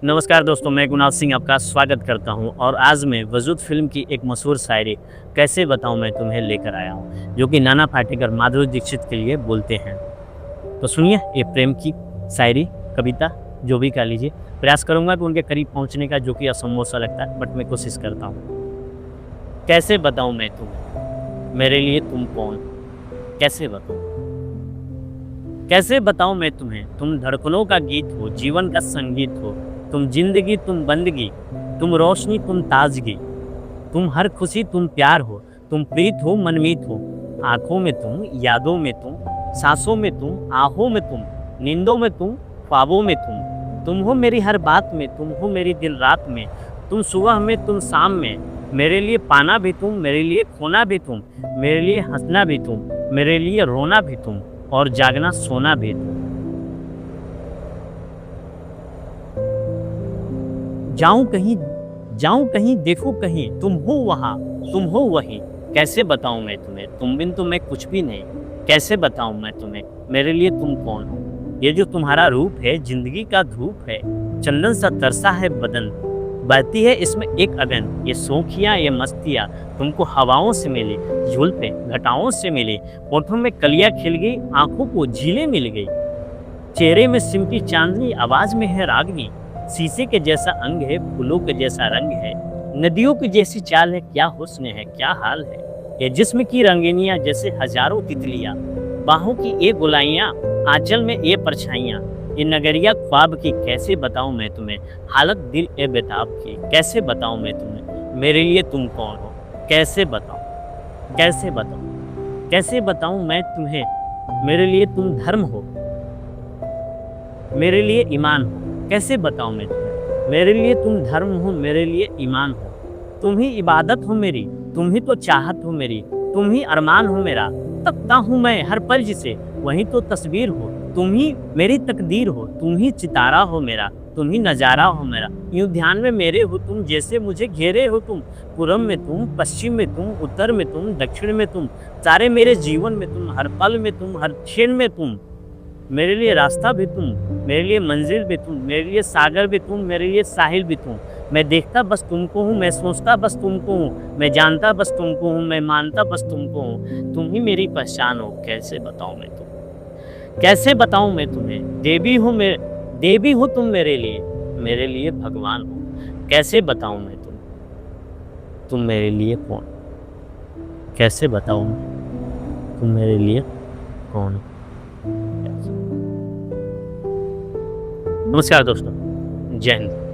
नमस्कार दोस्तों, मैं गुनाज सिंह आपका स्वागत करता हूं और आज मैं वजूद फिल्म की एक मशहूर शायरी कैसे बताऊं मैं तुम्हें लेकर आया हूं, जो कि नाना पाटेकर माधुरी दीक्षित के लिए बोलते हैं। तो सुनिए ये प्रेम की शायरी, कविता जो भी कह लीजिए। प्रयास करूंगा कि उनके करीब पहुंचने का, जो कि असंभव सा लगता है, बट मैं कोशिश करता हूँ। कैसे बताऊँ मैं तुम्हें, मेरे लिए तुम कौन, कैसे बताऊँ, कैसे बताऊँ मैं तुम्हें। तुम धड़कनों का गीत हो, जीवन का संगीत हो, तुम जिंदगी, तुम बंदगी, तुम रोशनी, तुम ताजगी, तुम हर खुशी, तुम प्यार हो, तुम प्रीत हो, मनमीत हो। आंखों में तुम, यादों में तुम, सांसों में तुम, आहों में तुम, नींदों में तुम, ख्वाबों में तुम हो मेरी हर बात में, तुम हो मेरी दिन रात में, तुम सुबह में, तुम शाम में। मेरे लिए पाना भी तुम, मेरे लिए खोना भी तुम, मेरे लिए हंसना भी तुम, मेरे लिए रोना भी तुम, और जागना सोना भी तुम। जाऊं कहीं देखो कहीं, तुम हो वहाँ, तुम हो वहीं। कैसे बताऊं मैं तुम्हें, तुम बिन तो मैं कुछ भी नहीं। कैसे बताऊं मैं तुम्हें, मेरे लिए तुम कौन हो। ये जो तुम्हारा रूप है, जिंदगी का धूप है, चंदन सा तरसा है बदन, बहती है इसमें एक अगन। ये शौखियाँ, ये मस्तियाँ तुमको हवाओं से मिली, झूलते घटाओं से मिली, होठों में कलियाँ खिल गई, आंखों को झीलें मिल गई। चेहरे में सिमटी चांदनी, आवाज में है रागनी, शीशे के जैसा अंग है, फूलों के जैसा रंग है, नदियों की जैसी चाल है, क्या हुस्न है, क्या हाल है। ये जिस्म की रंगीनियां जैसे हजारों तितलियां, बाहों की ये गुलाइयां, आंचल में ये परछाइयां, ये नगरिया ख्वाब की। कैसे बताऊं मैं तुम्हें, हालत दिल ए बेताब की। कैसे बताऊं मैं तुम्हें, मेरे लिए तुम कौन हो। कैसे बताऊं, कैसे बताऊं, कैसे बताऊं मैं तुम्हें, मेरे लिए तुम धर्म हो, मेरे लिए ईमान हो। कैसे बताऊं मैं तुम्हें, मेरे लिए तुम धर्म हो, मेरे लिए ईमान हो। तुम ही इबादत हो मेरी, तुम ही तो चाहत हो मेरी, तुम ही अरमान हो मेरा। तकता हूँ मैं हर पल जिसे, वही तो तस्वीर हो। तुम ही मेरी तकदीर हो, तुम ही सितारा हो मेरा, तुम ही नजारा हो मेरा। यूं ध्यान में मेरे हो तुम, जैसे मुझे घेरे हो तुम। पूरब में तुम, पश्चिम में तुम, उत्तर में तुम, दक्षिण में तुम, सारे मेरे जीवन में तुम, हर पल में तुम, हर क्षण में तुम। मेरे लिए रास्ता भी तुम, मेरे लिए मंजिल भी तुम, मेरे लिए सागर भी तुम, मेरे लिए साहिल भी तुम। मैं देखता बस तुमको हूँ, मैं सोचता बस तुमको हूँ, मैं जानता बस तुमको हूँ, मैं मानता बस तुमको हूँ। तुम ही मेरी पहचान हो। कैसे बताऊँ मैं तुम्हें, कैसे बताऊँ मैं तुम्हें। देवी हो तुम मेरे लिए भगवान हो। कैसे बताऊँ मैं तुम मेरे लिए कौन। कैसे बताऊँ मैं, तुम मेरे लिए कौन हो। नमस्कार दोस्तों, जय हिंद।